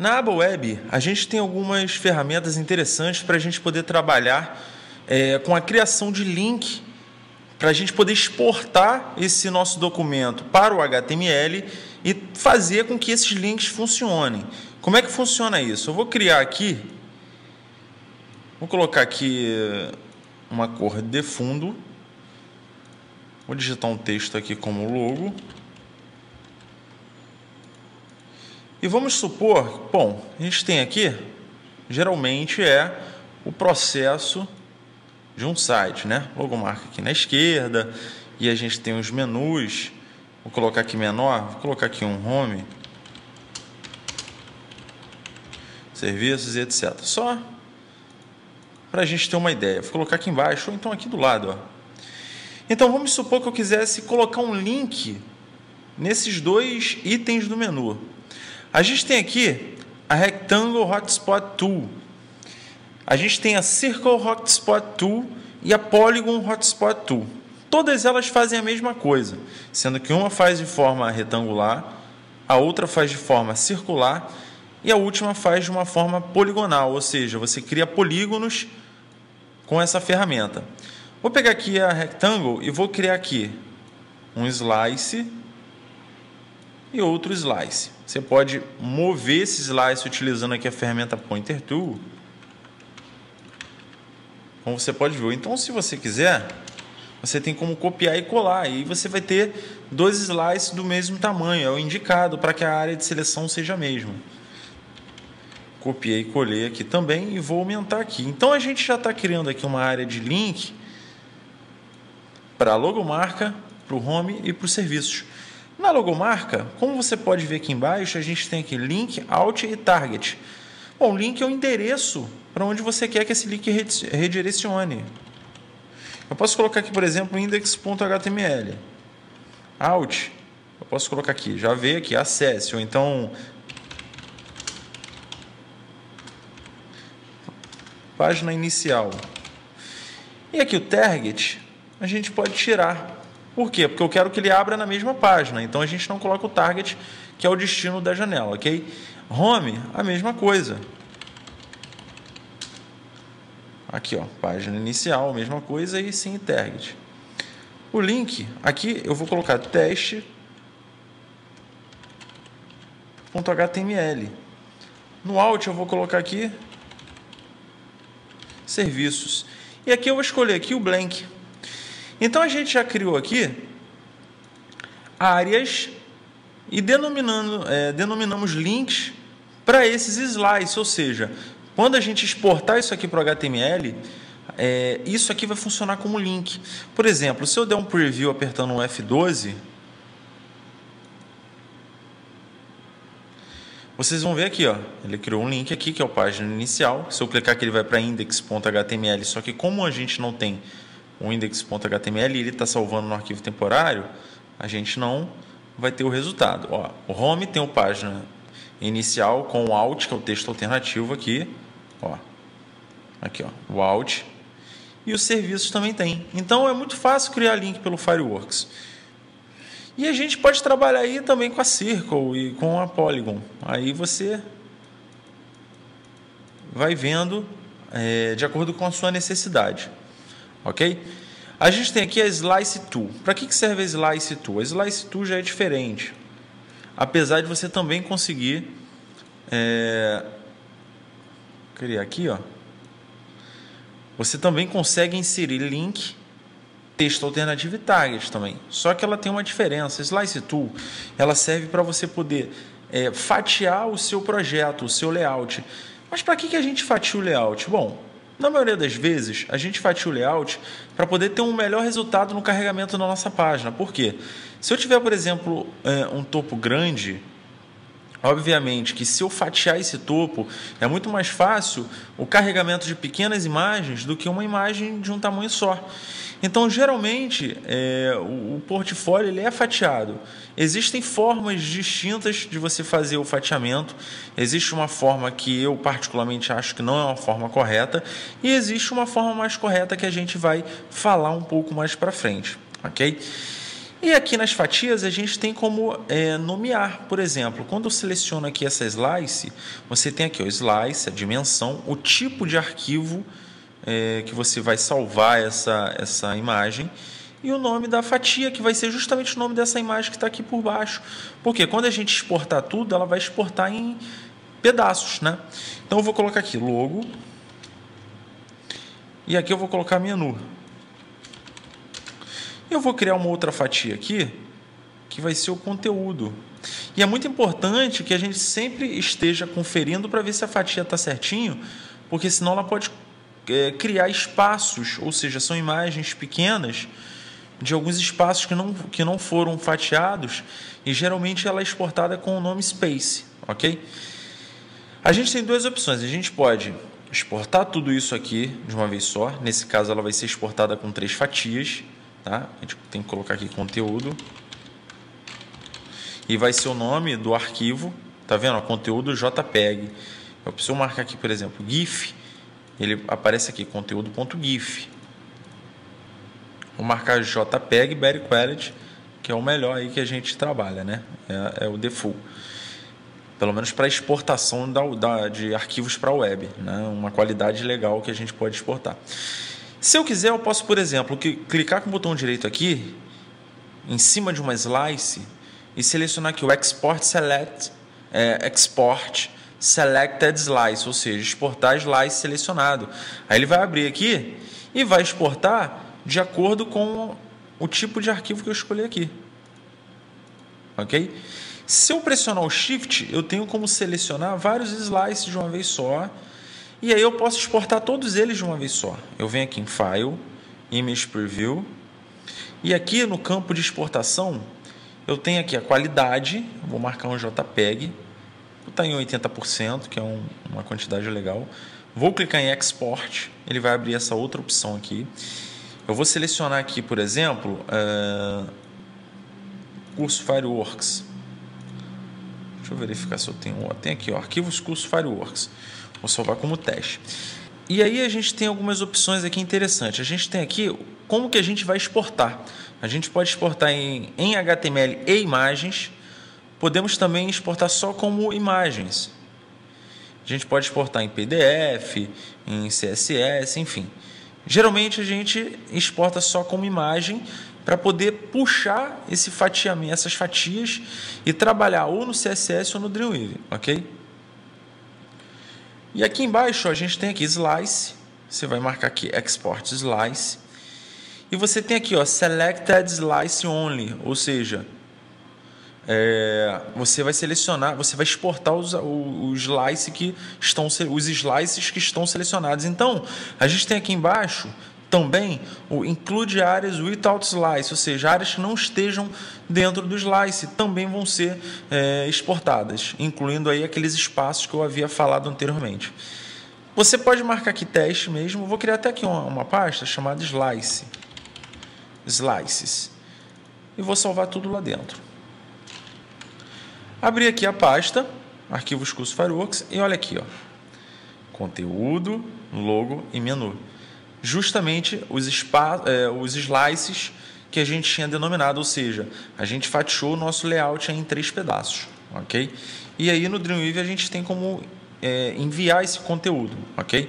Na aba web, a gente tem algumas ferramentas interessantes para a gente poder trabalhar com a criação de link, para a gente poder exportar esse nosso documento para o HTML e fazer com que esses links funcionem. Como é que funciona isso? Eu vou criar aqui, vou colocar aqui uma cor de fundo, vou digitar um texto aqui como logo. E vamos supor, bom, a gente tem aqui, geralmente é o processo de um site, né? Logomarca aqui na esquerda, e a gente tem os menus, vou colocar aqui menor, vou colocar aqui um home, serviços e etc. Só para a gente ter uma ideia. Vou colocar aqui embaixo, ou então aqui do lado, ó. Então vamos supor que eu quisesse colocar um link nesses dois itens do menu. A gente tem aqui a Rectangle Hotspot Tool, a gente tem a Circle Hotspot Tool e a Polygon Hotspot Tool. Todas elas fazem a mesma coisa, sendo que uma faz de forma retangular, a outra faz de forma circular e a última faz de uma forma poligonal, ou seja, você cria polígonos com essa ferramenta. Vou pegar aqui a Rectangle e vou criar aqui um slice e outro slice. Você pode mover esse slice utilizando aqui a ferramenta Pointer Tool, como você pode ver. Então, se você quiser, você tem como copiar e colar, e você vai ter dois slices do mesmo tamanho, é o indicado para que a área de seleção seja a mesma. Copiei e colei aqui também e vou aumentar aqui. Então, a gente já está criando aqui uma área de link para a logomarca, para o home e para os serviços. Na logomarca, como você pode ver aqui embaixo, a gente tem aqui link, alt e target. Bom, link é o endereço para onde você quer que esse link redirecione. Eu posso colocar aqui, por exemplo, index.html. Alt, eu posso colocar aqui, já veio aqui, acesse, ou então página inicial. E aqui o target, a gente pode tirar. Por quê? Porque eu quero que ele abra na mesma página. Então, a gente não coloca o target, que é o destino da janela, ok? Home, a mesma coisa. Aqui, ó, página inicial, a mesma coisa, e sem target. O link, aqui eu vou colocar teste.html. No alt, eu vou colocar aqui serviços. E aqui eu vou escolher aqui o blank. Então, a gente já criou aqui áreas e denominamos links para esses slices, ou seja, quando a gente exportar isso aqui para o HTML, isso aqui vai funcionar como link. Por exemplo, se eu der um preview apertando um F12, vocês vão ver aqui, ó, ele criou um link aqui, que é a página inicial. Se eu clicar aqui, ele vai para index.html, só que como a gente não tem o index.html, ele está salvando no arquivo temporário, a gente não vai ter o resultado. Ó, o home tem a página inicial com o alt, que é o texto alternativo aqui. Ó, aqui, ó, o alt. E os serviços também tem. Então, é muito fácil criar link pelo Fireworks. E a gente pode trabalhar aí também com a Circle e com a Polygon. Aí você vai vendo de acordo com a sua necessidade. Ok? A gente tem aqui a Slice Tool. Para que serve a Slice Tool? A Slice Tool já é diferente. Apesar de você também conseguir criar aqui, ó. Você também consegue inserir link, texto alternativo e target também. Só que ela tem uma diferença. A Slice Tool, ela serve para você poder fatiar o seu projeto, o seu layout. Mas para que a gente fatia o layout? Bom, na maioria das vezes, a gente fatia o layout para poder ter um melhor resultado no carregamento da nossa página. Por quê? Se eu tiver, por exemplo, um topo grande, obviamente que se eu fatiar esse topo, é muito mais fácil o carregamento de pequenas imagens do que uma imagem de um tamanho só. Então, geralmente, o portfólio ele é fatiado. Existem formas distintas de você fazer o fatiamento. Existe uma forma que eu particularmente acho que não é uma forma correta, e existe uma forma mais correta que a gente vai falar um pouco mais para frente, ok? E aqui nas fatias a gente tem como nomear, por exemplo, quando eu seleciono aqui essa slice, você tem aqui o slice, a dimensão, o tipo de arquivo que você vai salvar essa imagem e o nome da fatia, que vai ser justamente o nome dessa imagem que está aqui por baixo. Porque quando a gente exportar tudo, ela vai exportar em pedaços, né? Então eu vou colocar aqui logo e aqui eu vou colocar menu. Eu vou criar uma outra fatia aqui, que vai ser o conteúdo. E é muito importante que a gente sempre esteja conferindo para ver se a fatia está certinho, porque senão ela pode criar espaços, ou seja, são imagens pequenas de alguns espaços que não foram fatiados, e geralmente ela é exportada com o nome space, ok? A gente tem duas opções. A gente pode exportar tudo isso aqui de uma vez só. Nesse caso, ela vai ser exportada com 3 fatias. Tá? A gente tem que colocar aqui conteúdo. E vai ser o nome do arquivo. Tá vendo? Conteúdo JPEG. Eu preciso marcar aqui, por exemplo, GIF. Ele aparece aqui, conteúdo.gif. Vou marcar JPEG Better Quality, que é o melhor aí que a gente trabalha, né? É o default. Pelo menos para exportação de arquivos para a web, né? Uma qualidade legal que a gente pode exportar. Se eu quiser, eu posso, por exemplo, clicar com o botão direito aqui, em cima de uma slice, e selecionar aqui o Export Selected Slice, ou seja, exportar slice selecionado. Aí ele vai abrir aqui e vai exportar de acordo com o tipo de arquivo que eu escolhi aqui. Ok? Se eu pressionar o Shift, eu tenho como selecionar vários slices de uma vez só. E aí eu posso exportar todos eles de uma vez só. Eu venho aqui em File, Image Preview. E aqui no campo de exportação, eu tenho aqui a qualidade. Vou marcar um JPEG. Vou botar em 80%, que é uma quantidade legal. Vou clicar em Export. Ele vai abrir essa outra opção aqui. Eu vou selecionar aqui, por exemplo, curso Fireworks. Deixa eu verificar se eu tenho. Tem aqui, ó, arquivos curso Fireworks. Vou salvar como teste. E aí a gente tem algumas opções aqui interessantes. A gente tem aqui como que a gente vai exportar. A gente pode exportar em HTML e imagens. Podemos também exportar só como imagens. A gente pode exportar em PDF, em CSS, enfim. Geralmente a gente exporta só como imagem para poder puxar esse fatiamento, essas fatias e trabalhar ou no CSS ou no Dreamweaver, ok? E aqui embaixo a gente tem aqui Slice, você vai marcar aqui Export Slice, e você tem aqui, ó, Selected Slice Only, ou seja, você vai selecionar, você vai exportar os slices que estão selecionados. Então, a gente tem aqui embaixo também o Include Areas Without Slice, ou seja, áreas que não estejam dentro do slice também vão ser exportadas, incluindo aí aqueles espaços que eu havia falado anteriormente. Você pode marcar aqui teste mesmo. Eu vou criar até aqui uma pasta chamada Slices e vou salvar tudo lá dentro. Abrir aqui a pasta, arquivos curso Fireworks, e olha aqui, ó, conteúdo, logo e menu. Justamente os slices que a gente tinha denominado, ou seja, a gente fatiou o nosso layout em 3 pedaços, ok? E aí no Dreamweaver a gente tem como enviar esse conteúdo, ok?